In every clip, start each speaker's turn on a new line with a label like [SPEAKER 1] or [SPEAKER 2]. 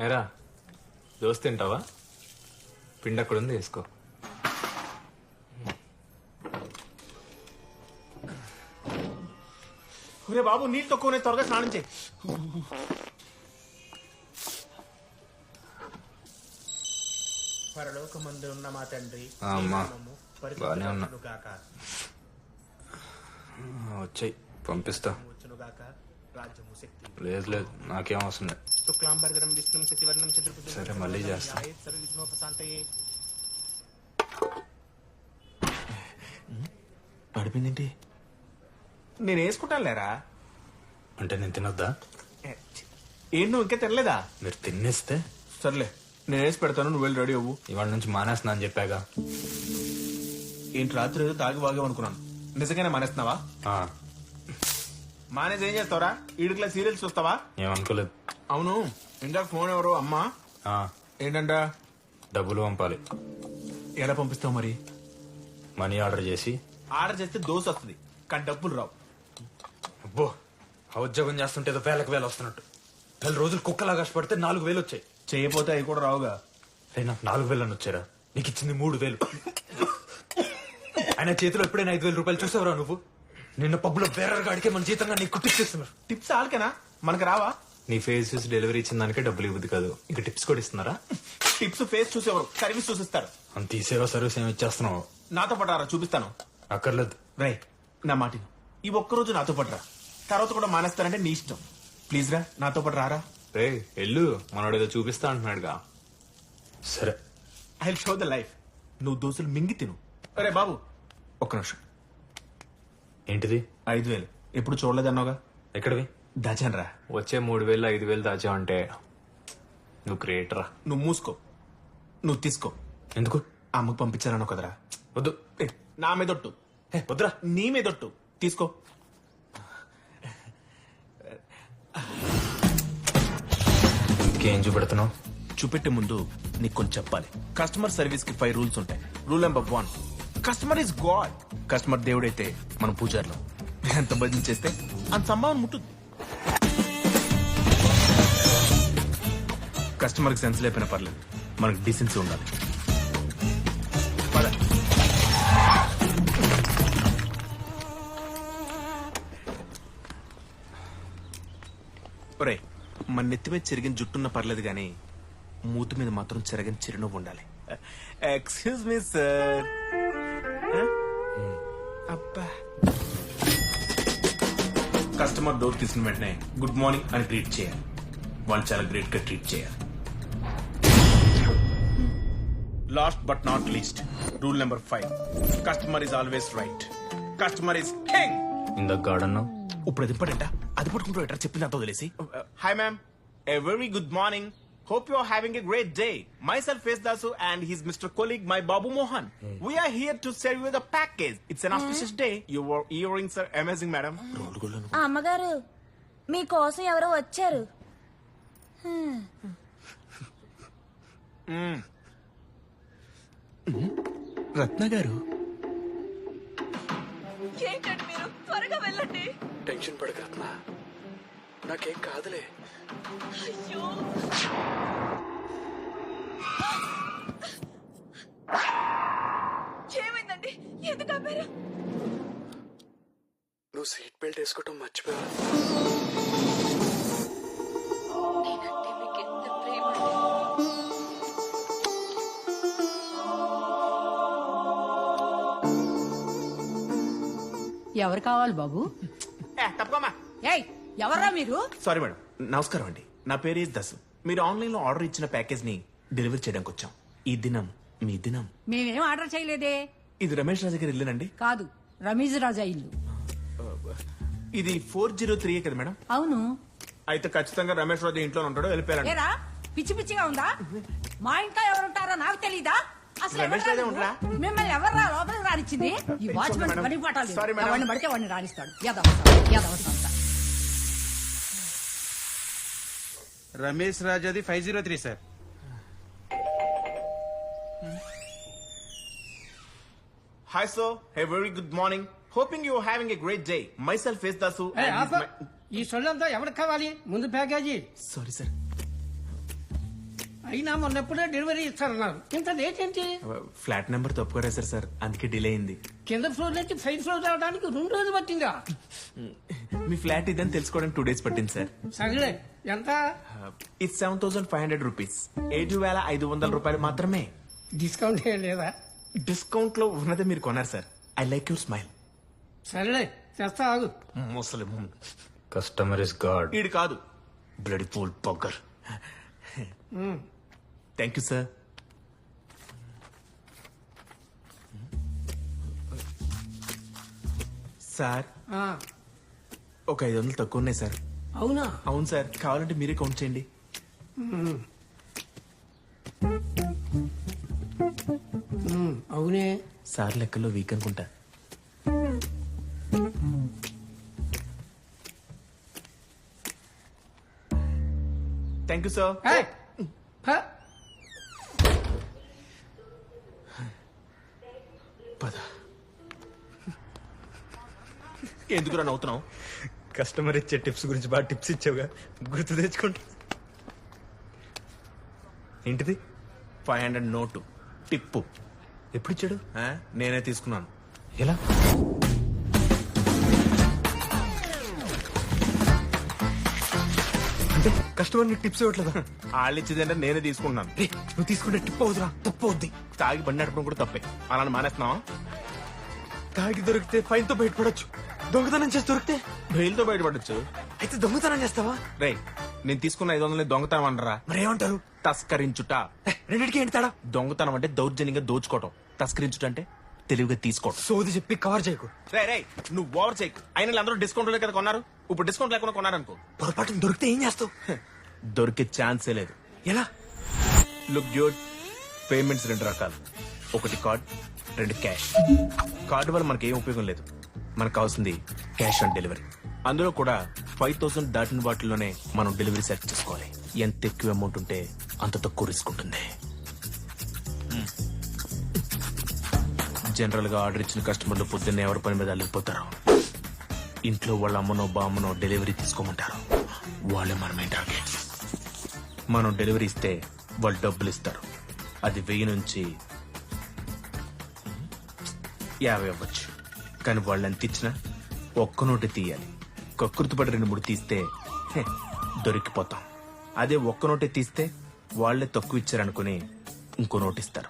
[SPEAKER 1] ఏరా దోశ తింటావా? పిండి అక్కడ ఉంది, వేసుకో.
[SPEAKER 2] ఒరే బాబు, నీళ్ళు తక్కువనే, త్వరగా స్నానం చేయి. పరలోకమందు ఉన్న మా తండ్రి,
[SPEAKER 1] అమ్మా
[SPEAKER 2] నామము
[SPEAKER 1] బానే ఉన్నా.
[SPEAKER 2] పరిశుద్ధపరచునుగాక,
[SPEAKER 1] వచ్చాయి, పంపిస్తా.
[SPEAKER 2] వచ్చునుగాక, రాజ్యము శక్తి.
[SPEAKER 1] లేదు లేదు, నాకేం అవసరం లేదు.
[SPEAKER 2] శుక్లాంబరధరం విష్ణుం శశివర్ణం చతుర్భుజం
[SPEAKER 1] సరే, మళ్ళీ చేస్తా.
[SPEAKER 2] సర్వవిఘ్నోపశాంతయే. పడిపోయిందేంటి? నేను వేసుకుంటాను లేరా.
[SPEAKER 1] అంటే నేను తినొద్దా?
[SPEAKER 2] ఏం నువ్వు ఇంకా తినలేదా?
[SPEAKER 1] మీరు తినేస్తే
[SPEAKER 2] సర్లే, నేను వేసి పెడతాను, నువ్వు వెళ్ళి రెడీ అవ్వు.
[SPEAKER 1] ఇవాళ నుంచి మానేస్తున్నా అని చెప్పాగా.
[SPEAKER 2] ఏంటి రాత్రి ఏదో తాగి వాగేమనుకున్నాను, నిజంగానే మానేస్తున్నావా?
[SPEAKER 1] ఆ,
[SPEAKER 2] మానేసి ఏం చేస్తావరా? ఈడుకులా సీరియల్స్ చూస్తావా?
[SPEAKER 1] ఏమనుకోలేదు.
[SPEAKER 2] అవును, ఇందాక ఫోన్ ఎవరు అమ్మా?
[SPEAKER 1] ఆ,
[SPEAKER 2] ఏంటంట?
[SPEAKER 1] డబ్బులు పంపాలి.
[SPEAKER 2] ఎలా పంపిస్తావు మరి?
[SPEAKER 1] మనీ ఆర్డర్ చేసి.
[SPEAKER 2] ఆర్డర్ చేస్తే దోశ వస్తుంది, కానీ డబ్బులు రావు.
[SPEAKER 1] అబ్బో, ఆ ఉద్యోగం చేస్తుంటే ఏదో వేలకు వేలు వస్తున్నట్టు. 10 రోజులు కుక్కలా కష్టపడితే 4,000 వచ్చాయి.
[SPEAKER 2] చేయకపోతే అవి కూడా రావుగా.
[SPEAKER 1] రే, నాకు 4,000 అని వచ్చారా? నీకు ఇచ్చింది 3,000. ఆయన చేతిలో ఎప్పుడైనా 5,000 రూపాయలు చూసావరా నువ్వు? నిన్న పబ్బులో బేరర్ గాడికే మన జీతంగా నీకు కుట్టిస్తున్నారు.
[SPEAKER 2] టిప్స్ ఆల్కేనా, మనకు రావా?
[SPEAKER 1] నీ ఫేస్ చూసి డెలివరీ ఇచ్చిన దానికే డబ్బులు ఇవ్వదు కాదు, ఇంకా టిప్స్ కూడా ఇస్తున్నారా?
[SPEAKER 2] టిప్స్ ఫేస్ చూసేవారు, సర్వీస్ చూసిస్తారు.
[SPEAKER 1] అంత ఈ సేవ సర్వీస్ ఏమి ఇచ్చేస్తున్నావు?
[SPEAKER 2] నాతో పట్టారా, చూపిస్తాను.
[SPEAKER 1] అక్కర్లేదు.
[SPEAKER 2] రై, నా మాటిను, ఈ ఒక్కరోజు నాతో పట్టరా, తర్వాత కూడా మానేస్తానంటే నీ ఇష్టం. ప్లీజ్ రా, నాతో పాటు రారా.
[SPEAKER 1] రే ఎల్లు, మనోడు ఏదో చూపిస్తా అంటున్నాడుగా. సరే,
[SPEAKER 2] ఐ షో ద లైఫ్. నువ్వు దోశలు మింగి తిను. అరే బాబు, ఒక్క నిమిషం.
[SPEAKER 1] ఏంటిది?
[SPEAKER 2] 5,000 ఎప్పుడు చూడలేదన్నావుగా,
[SPEAKER 1] ఎక్కడివి?
[SPEAKER 2] దాచాను రా.
[SPEAKER 1] వచ్చే 3,000 5,000 దాచావంటే నువ్వు క్రియేటర్ రా.
[SPEAKER 2] నువ్వు మూసుకో, నువ్వు తీసుకో.
[SPEAKER 1] ఎందుకు?
[SPEAKER 2] అమ్మకు పంపించారన్నావు కదరా.
[SPEAKER 1] వద్దు.
[SPEAKER 2] ఏ, నా మీదొట్టు.
[SPEAKER 1] వద్దురా.
[SPEAKER 2] నీ మీదొట్టు, తీసుకో.
[SPEAKER 1] ఇంకేం చూపెడుతున్నావు?
[SPEAKER 2] చూపెట్టే ముందు నీకు కొంచెం చెప్పాలి. కస్టమర్ సర్వీస్ కి 5 రూల్స్ ఉంటాయి. Rule number 1, customer is God. Customer దేవుడైతే మనం పూజార్లో. ఎంత భజన చేస్తే అంత సంభావన ముట్టుద్ది. కస్టమర్ కి సెన్స్ లేపిన పర్లేదు, మనకు డీసెన్సీ ఉండాలి. పద. ఒరేయ్, మన నెత్తి మీద చెరిగిన జుట్టున్న పర్లేదు గానీ మూతి మీద మాత్రం చెరగని చిరునవ్వు ఉండాలి. Excuse me sir. అబ్బా. కస్టమర్ డోర్ తీసిన వెంటనే గుడ్ మార్నింగ్ అని ట్రీట్ చేయాలి. వాళ్ళు చాలా గ్రేట్ గా ట్రీట్ చేయాలి. Last but not least, rule number 5, customer is always right. Customer is king.
[SPEAKER 1] ఇందాక గాడన్నావు.
[SPEAKER 2] ఇప్పుడు అది ఇంపార్టెంటా? అది పట్టుకుంటూ ఎట్లా చెప్పిన నాతో తెలిసి. Hi ma'am, a very good morning. Hope you are having a great day. Myself is Dasu and he's Mr. Colleague, my Babu Mohan. We are here to serve you the package. It's an auspicious day. Your earrings are amazing, madam.
[SPEAKER 3] అమ్మగారు, మీకోసం ఎవరో వచ్చారు.
[SPEAKER 2] రత్న గారు.
[SPEAKER 4] ఏంటండి మీరు, త్వరగా వెళ్ళండి.
[SPEAKER 1] Tension పడక రత్న, నాకేం కాదులే.
[SPEAKER 4] అయ్యో, ఏమైందండి? ఎందుకు ఆపారు?
[SPEAKER 1] నువ్వు సీట్ బెల్ట్ వేసుకోవటం మర్చిపోయావు.
[SPEAKER 4] నేనంటే మీకు ఎంత ప్రేమ అండి.
[SPEAKER 5] ఎవరు కావాలి బాబు?
[SPEAKER 2] తప్పకమ్మా.
[SPEAKER 5] ఏయ్, ఎవర్రా మీరు?
[SPEAKER 2] సారీ మేడం, నమస్కారం అండి. నా పేరు ఈజ్ దసు. మీరు ఆన్లైన్ లో ఆర్డర్ ఇచ్చిన ప్యాకేజ్ ని డెలివరీ చేయడానికి వచ్చాం. ఈ దినం మీ దినం.
[SPEAKER 5] మేమేం ఆర్డర్ చేయలేదే.
[SPEAKER 2] ఇది రమేష్ రాజు గారి ఇల్లునండి?
[SPEAKER 5] కాదు, రమీజ్ రాజా ఇల్లు.
[SPEAKER 2] ఇది 403 కదా మేడం?
[SPEAKER 5] అవును.
[SPEAKER 2] అయితే ఖచ్చితంగా రమేష్ రాజు ఇంట్లో ఉంటాడో వెళ్ళిపోయారండి.
[SPEAKER 5] ఏరా, పిచ్చి పిచ్చిగా ఉందా? మా ఇంట్లో ఎవరుంటారో నాకు తెలీదా? అసలు
[SPEAKER 2] రమేష్
[SPEAKER 5] ఎవర్రా
[SPEAKER 2] రాజే
[SPEAKER 5] నువ్వు?
[SPEAKER 2] ఉంటారా?
[SPEAKER 5] మిమ్మల్ని ఎవర్రా లోపలికి రానిచ్చింది? ఈ వాచ్మెన్
[SPEAKER 2] మేడం.
[SPEAKER 5] పని పట్టాలి.
[SPEAKER 2] Sorry madam.
[SPEAKER 5] వాడిని పడితే వాడిని రాణిస్తాడు.
[SPEAKER 6] రమేష్ రాజాది 503 sir.
[SPEAKER 2] Hi sir, a very good morning. Hoping you are having a great day. Myself is Dasu.
[SPEAKER 7] ఈ సొల్లంతా ఎవరికి కావాలి? ముందు ప్యాకేజీ.
[SPEAKER 2] Sorry sir.
[SPEAKER 7] అయినా మొన్నెప్పుడే డెలివరీ ఇస్తారన్నారు ఇంత లేట్ ఏంటి?
[SPEAKER 2] ఫ్లాట్ నెంబర్ తప్పుగా రాశారు సార్, అందుకే డిలే అయింది.
[SPEAKER 7] కింద ఫ్లోర్ నుంచి పై ఫ్లోర్ రావడానికి 2 రోజులు పట్టిందా?
[SPEAKER 2] మీ ఫ్లాట్ ఇదని తెలుసుకోవడానికి 2 days పట్టింది సార్.
[SPEAKER 7] సరేలే, ఎంత?
[SPEAKER 2] ఇది 7,500 రూపీస్, 7,500 రూపాయలు మాత్రమే.
[SPEAKER 7] డిస్కౌంట్ ఏం లేదా?
[SPEAKER 2] డిస్కౌంట్ లో ఉన్నదే మీరు కొన్నారు sir. I like your smile.
[SPEAKER 7] సరేలే, చేస్తా ఆగు.
[SPEAKER 2] ముసలి
[SPEAKER 1] కస్టమర్ ఇస్ గాడ్.
[SPEAKER 2] ఈడు కాదు, బ్లడీ ఫుల్ పొగ్గర్. Thank you sir. సార్
[SPEAKER 7] ఆ,
[SPEAKER 2] ఒక 500 తక్కువ ఉన్నాయి సార్.
[SPEAKER 7] అవునా?
[SPEAKER 2] అవును సార్, కావాలంటే మీరే కౌంట్ చేయండి.
[SPEAKER 7] అవునే.
[SPEAKER 2] సార్ లెక్కల్లో వీక్ అనుకుంటా. Thank you sir.
[SPEAKER 7] ఏయ్, హ,
[SPEAKER 2] పద. ఎందుకు నవ్వుతున్నావు?
[SPEAKER 1] కస్టమర్ ఇచ్చే టిప్స్ గురించి బాగా టిప్స్ ఇచ్చావుగా, గుర్తు తెచ్చుకుంటా. ఏంటిది?
[SPEAKER 2] 500 నోటు టిప్పు.
[SPEAKER 1] ఎప్పుడు ఇచ్చాడు?
[SPEAKER 2] నేనే తీసుకున్నాను.
[SPEAKER 1] ఎలా? అంటే కస్టమర్ నీకు టిప్స్ ఇవ్వట్లేదా?
[SPEAKER 2] వాళ్ళు ఇచ్చేదంటే నేనే తీసుకుంటున్నాను.
[SPEAKER 1] రే, నువ్వు తీసుకుంటే టిప్ అవుతురా, తప్పు అవుద్ది.
[SPEAKER 2] తాగి బండి నడపడం కూడా తప్పే. అలా మానేస్తున్నావా?
[SPEAKER 1] తాగి దొరికితే ఫైన్ తో బయటపడొచ్చు, దొంగతనం చేసి దొరికితే
[SPEAKER 2] బెయిల్తో బయటపడచ్చు.
[SPEAKER 1] అయితే దొంగతనం చేస్తావా?
[SPEAKER 2] రేయ్, నేను తీసుకున్న 500 దొంగతనం అంటారా?
[SPEAKER 1] మరేమంటారు?
[SPEAKER 2] తస్కరించుట.
[SPEAKER 1] రెండింటికి ఏంటి తేడా?
[SPEAKER 2] దొంగతనం అంటే దౌర్జన్యంగా దోచుకోవటం, తస్కరించుట అంటే తెలివిగా తీసుకోవటం.
[SPEAKER 1] సోది చెప్పి కవర్ చేయకు.
[SPEAKER 2] రే నువ్వు ఓవర్ చేయకు. అయినా అందరూ డిస్కౌంట్ కదా కొన్నారు, ఇప్పుడు డిస్కౌంట్ లేకుండా కొన్నారనుకో,
[SPEAKER 1] పొరపాటున దొరికితే ఏం చేస్తావు?
[SPEAKER 2] దొరికే ఛాన్సే లేదు.
[SPEAKER 1] ఎలా?
[SPEAKER 2] లుక్ డ్యూడ్, పేమెంట్స్ 2 రకాలు. ఒకటి కార్డ్, 2 క్యాష్. కార్డు వల్ల మనకి ఏం ఉపయోగం లేదు, మనకు కావాల్సింది క్యాష్ ఆన్ డెలివరీ. అందులో కూడా 5,000 దాటిన వాటిలోనే మనం డెలివరీ సెట్ చేసుకోవాలి. ఎంత ఎక్కువ అమౌంట్ ఉంటే అంత తక్కువ రిస్క్ ఉంటుంది. జనరల్ గా ఆర్డర్ ఇచ్చిన కస్టమర్లు పొద్దున్నే ఎవరి పని మీద వెళ్ళిపోతారు. ఇంట్లో వాళ్ళ అమ్మనో బామ్మనో డెలివరీ తీసుకోమంటారు. వాళ్ళే మనమే టార్గెట్. మనం డెలివరీ ఇస్తే వాళ్ళు డబ్బులు ఇస్తారు. అది 1000 నుంచి 50 అవ్వచ్చు. కానీ వాళ్ళు ఎంత ఇచ్చినా ఒక్క నోటి తీయాలి. కక్కుర్తిపడి 2-3 తీస్తే దొరికిపోతాం. అదే ఒక్క నోటే తీస్తే వాళ్లే తక్కువ ఇచ్చారనుకుని ఇంకో నోట్ ఇస్తారు.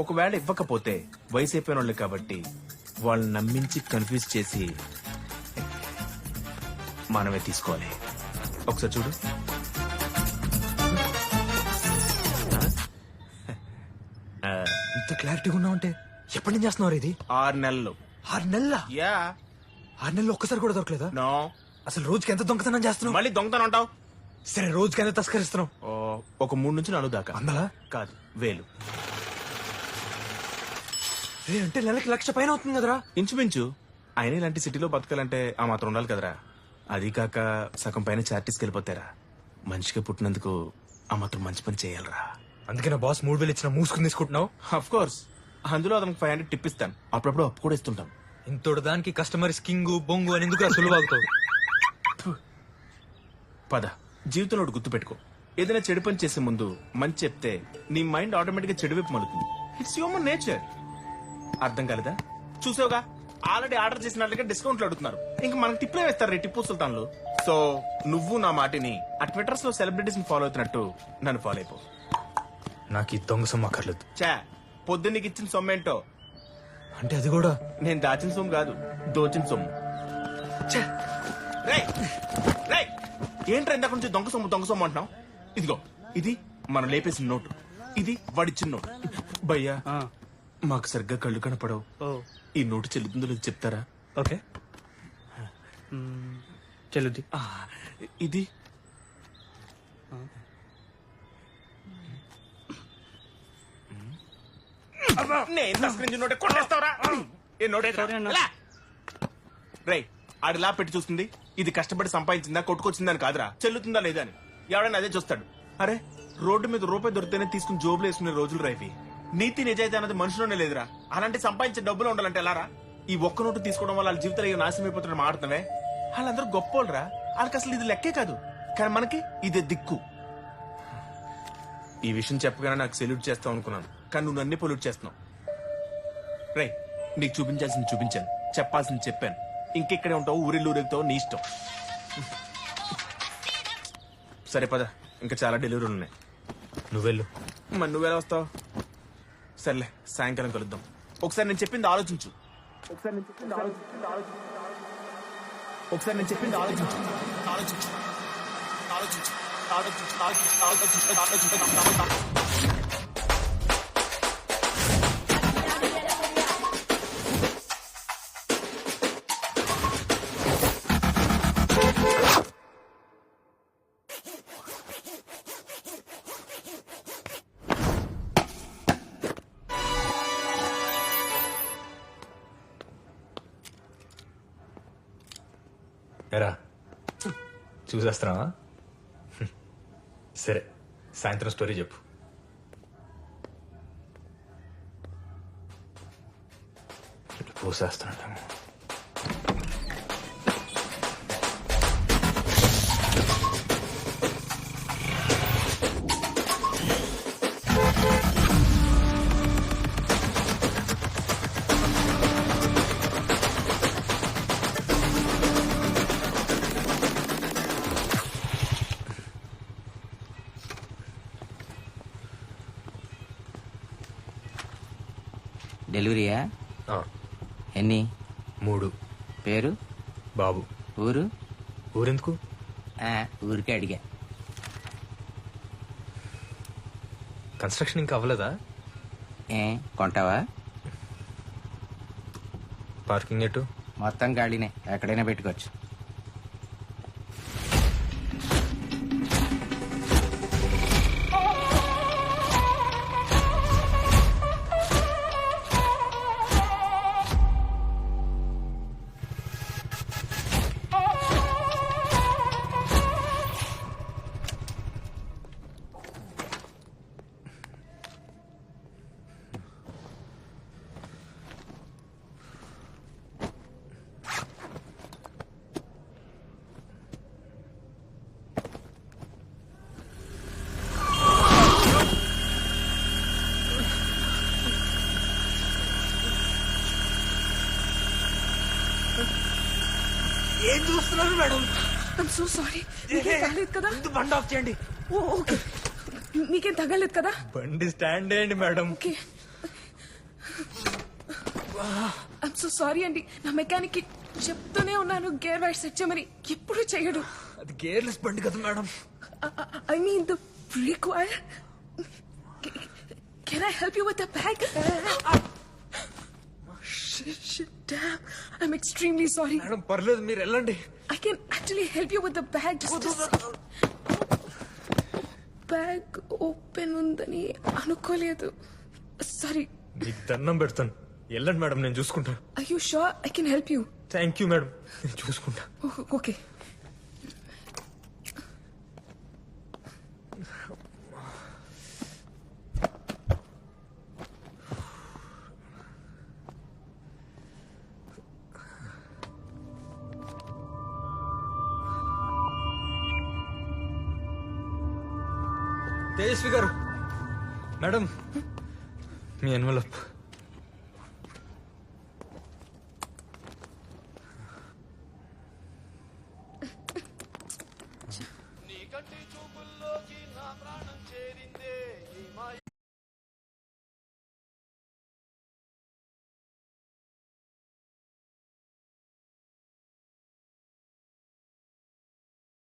[SPEAKER 2] ఒకవేళ ఇవ్వకపోతే వయసు అయిపోయిన వాళ్ళు కాబట్టి వాళ్ళని నమ్మించి కన్ఫ్యూజ్ చేసి మనమే తీసుకోవాలి. ఒకసారి చూడు.
[SPEAKER 1] ఇంత క్లారిటీగా ఉన్నావు అంటే ఎప్పటి నుంచి చేస్తున్నావు ఇది?
[SPEAKER 2] 6 నెలలు.
[SPEAKER 1] 6 నెలల?
[SPEAKER 2] యా.
[SPEAKER 1] 6 నెలలు ఒక్కసారి కూడా దొరకలేదా?
[SPEAKER 2] నో.
[SPEAKER 1] అసలు రోజుకి ఎంత దొంగతనం చేస్తున్నావు?
[SPEAKER 2] మళ్ళీ దొంగతనం అంటావు?
[SPEAKER 1] సరే, రోజుకి ఎంత తస్కరిస్తున్నావు?
[SPEAKER 2] ఒక 3 నుంచి 4 దాకా.
[SPEAKER 1] 100?
[SPEAKER 2] కాదు, 1000.
[SPEAKER 1] రే, అంటే నెలకి 1,00,000 పైన అవుతుంది కదరా?
[SPEAKER 2] ఇంచుమించు. అయినా ఇలాంటి సిటీలో బతకాలంటే ఆ మాత్రం ఉండాలి కదరా. అది కాక సగం పైన చార్టీస్కి వెళ్ళిపోతారా. మనిషిగా పుట్టినందుకు ఆ మాత్రం మంచి పని చేయాలరా.
[SPEAKER 1] అందుకే నా బాస్ 3,000 ఇచ్చిన మూసుకుని తీసుకుంటున్నావు.
[SPEAKER 2] అఫ్ కోర్స్, అందులో అతనికి 500 టిప్ ఇస్తాను. అప్పుడప్పుడు అప్పు కూడా ఇస్తుంటాం.
[SPEAKER 1] ఇంతోడు దానికి కస్టమర్ కింగు బొంగు అని ఎందుకు సులువాగుతావు?
[SPEAKER 2] పద, జీవితంలో ఒకటి గుర్తుపెట్టుకో. ఏదైనా చెడు పని చేసే ముందు మంచి చెప్తే నీ మైండ్ ఆటోమేటిక్ గా చెడు వైపు మలుతుంది. It's human nature. అర్థం కాలేదా? చూసావుగా, ఆల్రెడీ ఆర్డర్ చేసినట్లుగా డిస్కౌంట్లు అడుగుతున్నారు. ఇంకా మనకి టిప్లే వేస్తారు రే టిప్పు సుల్తాన్లు. సో నువ్వు నా మాటిని ఆ ట్విట్టర్స్ లో సెలబ్రిటీస్ ని ఫాలో అవుతున్నట్టు నన్ను ఫాలో అయిపో.
[SPEAKER 1] నాకు ఈ దొంగ సొమ్ము అక్కర్లేదు.
[SPEAKER 2] చా, పొద్దున్న నీకు ఇచ్చిన సొమ్మేంటో.
[SPEAKER 1] అంటే అది కూడా
[SPEAKER 2] నేను దాచిన సొమ్ము కాదు, దోచిన సొమ్ము. ఛే! రేయ్! రేయ్! ఏంట్రా ఇందాక నుంచి దొంగ సొమ్ము అంటున్నావు? ఇదిగో, ఇది మనం లేపేసిన నోటు, ఇది వాడిచ్చిన నోటు. భయ్యా, మాకు సరిగ్గా కళ్ళు కనపడవు. ఈ నోటు చెల్లుతుందో లేదు చెప్తారా?
[SPEAKER 1] ఓకే, చెల్లుద్ది.
[SPEAKER 2] ఇది నేను తస్కరించి నోటే కొట్టేస్తావరా? ఏ నోటేరా? రేయ్, ఆడిలా పెట్టి చూస్తుంది. ఇది కష్టపడి సంపాదించిందా కొట్టుకొచ్చిందని కాదురా, చెల్లుతుందా లేదా అని. ఎవడైనా అదే చూస్తాడు. అరే, రోడ్డు మీద రూపాయి దొరికితేనే తీసుకుని జోబులు వేసుకునే రోజులు రైవి. నీతి నిజాయితీ అన్నది మనుషులోనే లేదురా. అలాంటి సంపాదించే డబ్బులు ఉండాలంటే ఎలారా? ఈ ఒక్క నోటు తీసుకోవడం వల్ల వాళ్ళ జీవితాలు నాశనం అయిపోతున్న మాట్లాడుతున్నావే. వాళ్ళందరూ గొప్పోళ్ళరా. వాళ్ళకి అసలు ఇది లెక్కే కాదు. కానీ మనకి ఇదే దిక్కు. ఈ విషయం చెప్పగానే నాకు సెల్యూట్ చేస్తావు అనుకున్నాను, కానీ నువ్వు నన్ను పొల్యూట్ చేస్తున్నావు. రే, నీకు చూపించాల్సింది చూపించాను, చెప్పాల్సింది చెప్పాను. ఇంకెక్కడే ఉంటావు, ఊరిల్లు ఊరెళ్తావు, నీ ఇష్టం. సరే పద, ఇంకా చాలా డెలివరీలు ఉన్నాయి.
[SPEAKER 1] నువ్వెళ్ళు.
[SPEAKER 2] మరి నువ్వెలా వస్తావు? సర్లే, సాయంకాలం కలుద్దాం. ఒకసారి నేను చెప్పింది ఆలోచించు. ఒకసారి నేను చెప్పింది ఆలోచించు. ఒకసారి నేను చెప్పింది ఆలోచించు. ఆలోచించు. ఆలోచించు. ఆలోచించు. ఆలోచించు. ఆలోచించు. ఆలోచించు.
[SPEAKER 1] ఎరా చూసేస్తున్నావా? సరే, సాయంత్రం స్టోరీ చెప్పు. పోసేస్తున్నాడు.
[SPEAKER 8] డెలివరీయా?
[SPEAKER 1] ఆ,
[SPEAKER 8] ఎన్ని?
[SPEAKER 1] 3.
[SPEAKER 8] పేరు?
[SPEAKER 1] బాబు.
[SPEAKER 8] ఊరు?
[SPEAKER 1] ఊరెందుకు?
[SPEAKER 8] ఊరికే అడిగా.
[SPEAKER 1] కన్స్ట్రక్షన్ ఇంకా అవ్వలేదా?
[SPEAKER 8] కొంటావా?
[SPEAKER 1] పార్కింగ్ ఎటు?
[SPEAKER 8] మొత్తం గాడినే, ఎక్కడైనా పెట్టుకోవచ్చు.
[SPEAKER 1] ఏం చూస్తున్నారు మేడం?
[SPEAKER 5] I'm so sorry. మీకేం తగలేదు కదా?
[SPEAKER 1] బండి ఆఫ్ చేయండి.
[SPEAKER 5] ఓకే, మీకేం తగలేదు కదా?
[SPEAKER 1] బండి స్టాండ్ అయ్యండి madam.
[SPEAKER 5] Okay, I'm so sorry అండి. నా మెకానిక్ కి చెప్తూనే ఉన్నాను గేర్ వైర్ సెట్ చేయమని, ఎప్పుడు చేయడు.
[SPEAKER 1] అది గేర్లెస్ బండి కదా madam.
[SPEAKER 5] I mean the brake wire. Can I help you with the bag? Damn, I'm extremely sorry.
[SPEAKER 1] Madam పర్లేదు, మీరు వెళ్ళండి.
[SPEAKER 5] I can actually help you with the bag. Bag open ఉందని అనుకోలేదు. సారీ.
[SPEAKER 1] మీకు దండం పెడతాను, వెళ్ళండి మేడం, నేను చూసుకుంటా.
[SPEAKER 5] Are you sure I can help you?
[SPEAKER 1] Thank you madam, నేను చూసుకుంటా.
[SPEAKER 5] Okay.
[SPEAKER 1] తేజస్వి గారు, మేడం మీ ఎన్వలప్.
[SPEAKER 9] నీ కంటి చూపుల్లోకి నా ప్రాణం చేరిందే ఈ మాయ